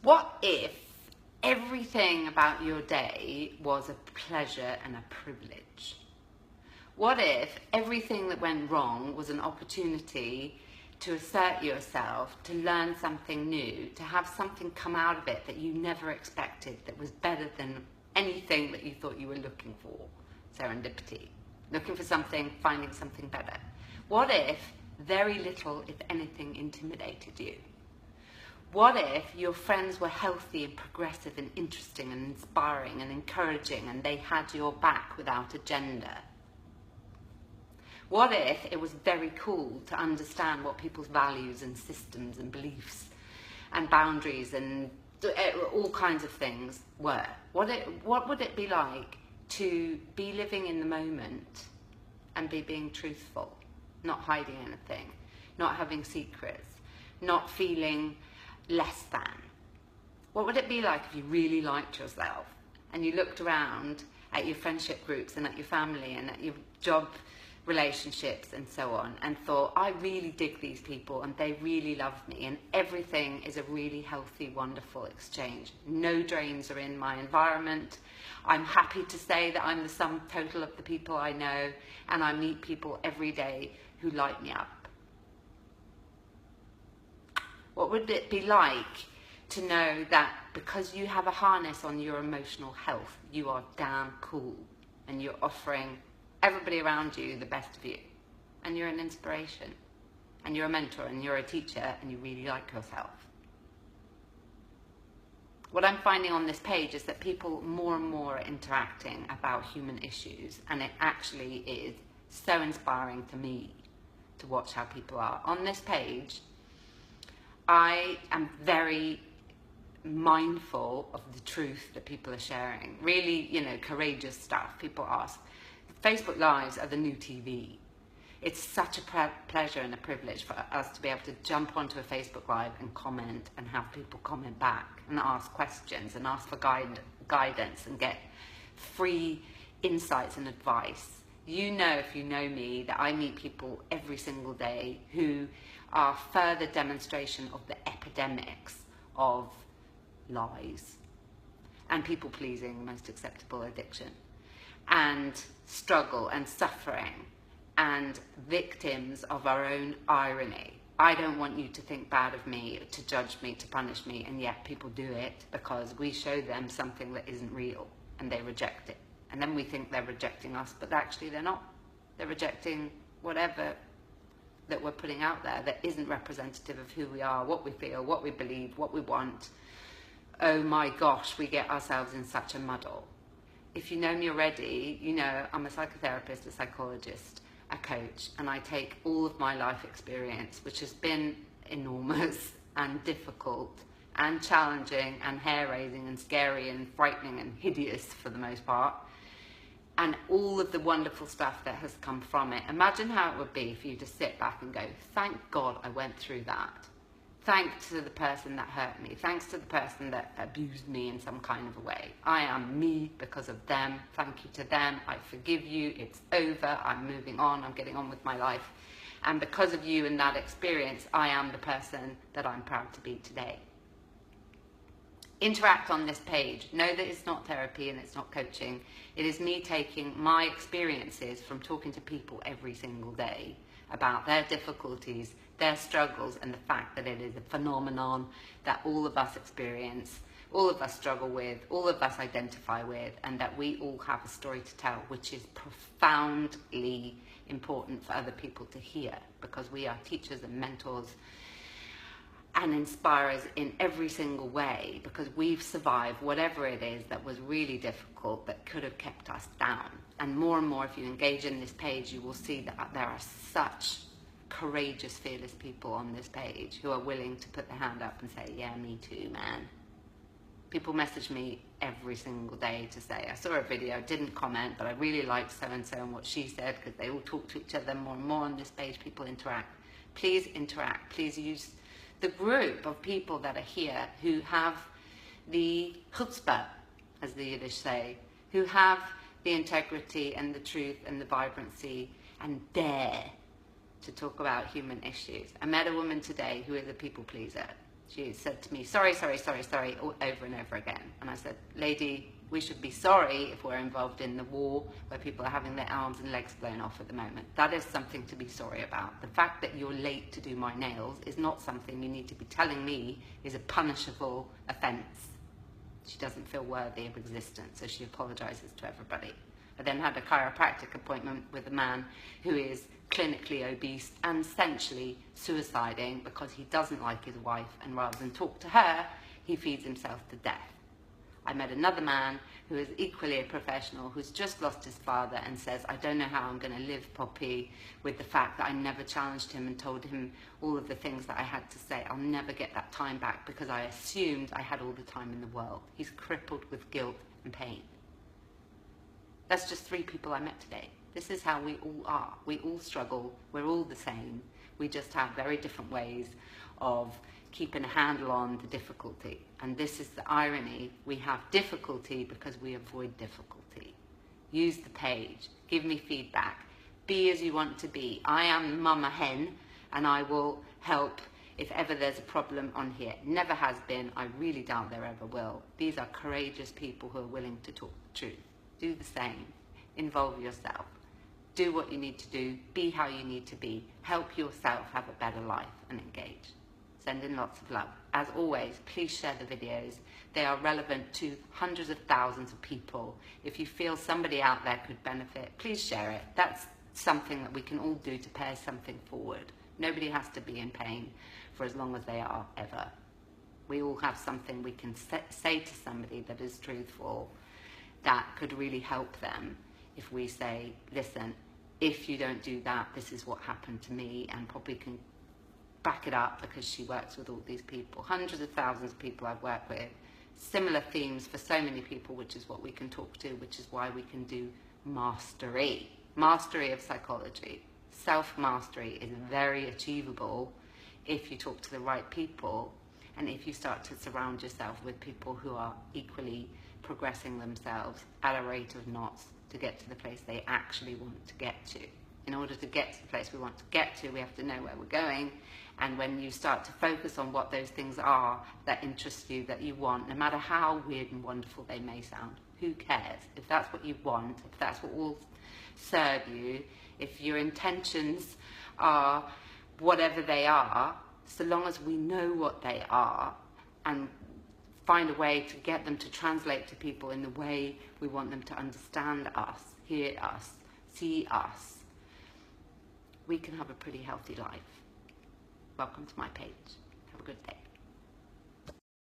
What if everything about your day was a pleasure and a privilege? What if everything that went wrong was an opportunity to assert yourself, to learn something new, to have something come out of it that you never expected, that was better than anything that you thought you were looking for? Serendipity. Looking for something, finding something better. What if very little, if anything, intimidated you? What if your friends were healthy and progressive and interesting and inspiring and encouraging, and they had your back without agenda? What if it was very cool to understand what people's values and systems and beliefs and boundaries and all kinds of things were? What would it be like to be living in the moment and be being truthful, not hiding anything, not having secrets, not feeling less than? What would it be like if you really liked yourself and you looked around at your friendship groups and at your family and at your job relationships and so on and thought, I really dig these people and they really love me and everything is a really healthy, wonderful exchange. No drains are in my environment. I'm happy to say that I'm the sum total of the people I know, and I meet people every day who light me up. What would it be like to know that because you have a harness on your emotional health, you are damn cool and you're offering everybody around you the best of you, and you're an inspiration, and you're a mentor, and you're a teacher, and you really like yourself? What I'm finding on this page is that people more and more are interacting about human issues, and it actually is so inspiring to me to watch how people are. On this page, I am very mindful of the truth that people are sharing. Really, courageous stuff. People ask, Facebook Lives are the new TV. It's such a pleasure and a privilege for us to be able to jump onto a Facebook Live and comment and have people comment back and ask questions and ask for guidance and get free insights and advice. You know, if you know me, that I meet people every single day who are further demonstration of the epidemics of lies and people pleasing, the most acceptable addiction, and struggle and suffering and victims of our own irony. I don't want you to think bad of me, to judge me, to punish me, and yet people do it because we show them something that isn't real and they reject it. And then we think they're rejecting us, but actually they're not. They're rejecting whatever that we're putting out there that isn't representative of who we are, what we feel, what we believe, what we want. Oh my gosh, we get ourselves in such a muddle. If you know me already, you know I'm a psychotherapist, a psychologist, a coach, and I take all of my life experience, which has been enormous and difficult and challenging and hair-raising and scary and frightening and hideous for the most part, and all of the wonderful stuff that has come from it. Imagine how it would be for you to sit back and go, thank God I went through that. Thanks to the person that hurt me. Thanks to the person that abused me in some kind of a way. I am me because of them. Thank you to them. I forgive you. It's over. I'm moving on. I'm getting on with my life. And because of you and that experience, I am the person that I'm proud to be today. Interact on this page. Know that it's not therapy and it's not coaching. It is me taking my experiences from talking to people every single day about their difficulties, their struggles, and the fact that it is a phenomenon that all of us experience, all of us struggle with, all of us identify with, and that we all have a story to tell, which is profoundly important for other people to hear, because we are teachers and mentors and inspirers in every single way, because we've survived whatever it is that was really difficult that could have kept us down. And more, if you engage in this page, you will see that there are such courageous, fearless people on this page who are willing to put their hand up and say, yeah, me too, man. People message me every single day to say, I saw a video, didn't comment, but I really liked so-and-so and what she said, because they all talk to each other more and more on this page. People interact. Please interact. Please use the group of people that are here who have the chutzpah, as the Yiddish say, who have the integrity and the truth and the vibrancy and dare to talk about human issues. I met a woman today who is a people pleaser. She said to me, sorry, over and over again. And I said, lady, we should be sorry if we're involved in the war where people are having their arms and legs blown off at the moment. That is something to be sorry about. The fact that you're late to do my nails is not something you need to be telling me is a punishable offence. She doesn't feel worthy of existence, so she apologises to everybody. I then had a chiropractic appointment with a man who is clinically obese and essentially suiciding because he doesn't like his wife, and rather than talk to her, he feeds himself to death. I met another man who is equally a professional who's just lost his father and says, I don't know how I'm going to live, Poppy, with the fact that I never challenged him and told him all of the things that I had to say. I'll never get that time back because I assumed I had all the time in the world. He's crippled with guilt and pain. That's just 3 people I met today. This is how we all are. We all struggle. We're all the same. We just have very different ways of keeping a handle on the difficulty. And this is the irony. We have difficulty because we avoid difficulty. Use the page. Give me feedback. Be as you want to be. I am Mama Hen, and I will help if ever there's a problem on here. Never has been. I really doubt there ever will. These are courageous people who are willing to talk the truth. Do the same. Involve yourself. Do what you need to do. Be how you need to be. Help yourself have a better life and engage. Send in lots of love. As always, please share the videos. They are relevant to hundreds of thousands of people. If you feel somebody out there could benefit, please share it. That's something that we can all do to pay something forward. Nobody has to be in pain for as long as they are, ever. We all have something we can say to somebody that is truthful, that could really help them. If we say, listen, if you don't do that, this is what happened to me, and probably can back it up because she works with all these people, hundreds of thousands of people I've worked with, similar themes for so many people, which is what we can talk to, which is why we can do mastery of psychology. Self-mastery is very achievable if you talk to the right people, and if you start to surround yourself with people who are equally progressing themselves at a rate of knots to get to the place they actually want to get to. In order to get to the place we want to get to, we have to know where we're going. And when you start to focus on what those things are that interest you, that you want, no matter how weird and wonderful they may sound, who cares? If that's what you want, if that's what will serve you, if your intentions are whatever they are, so long as we know what they are and find a way to get them to translate to people in the way we want them to understand us, hear us, see us, we can have a pretty healthy life. Welcome to my page. Have a good day.